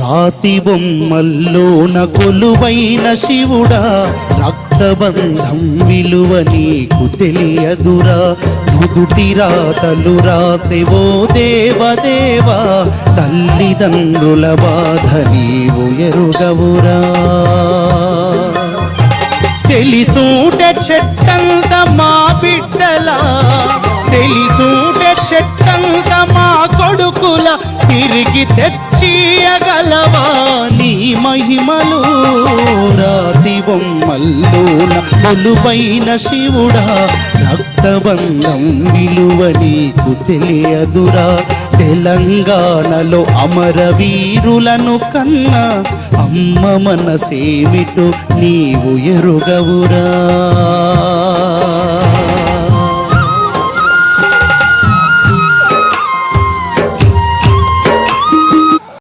రాతి బొమ్మల్లోన కొలువైన శివుడా, రక్తబంధం విలువ నీకు తెలియదురా. నుదుటి రాతలు రాసెవో దేవదేవా, తల్లిదండ్రుల బాధ నీవు ఎరుగవురా. తెలిసూటే చెట్టంత మా బిడ్డలా, తెలిసూటే చెట్టంత మా కొడుకుల, తిరిగి తెచ్చియగలవా నీ మహిమలు. రాతి బొమ్మల్లోన కొలువైన శివుడా, రక్తబంధం విలువ నీకు తెలియదురా. తెలంగాణలో అమరవీరులను కన్నా అమ్మ మనసేమిటో నీవు ఎరుగవురా.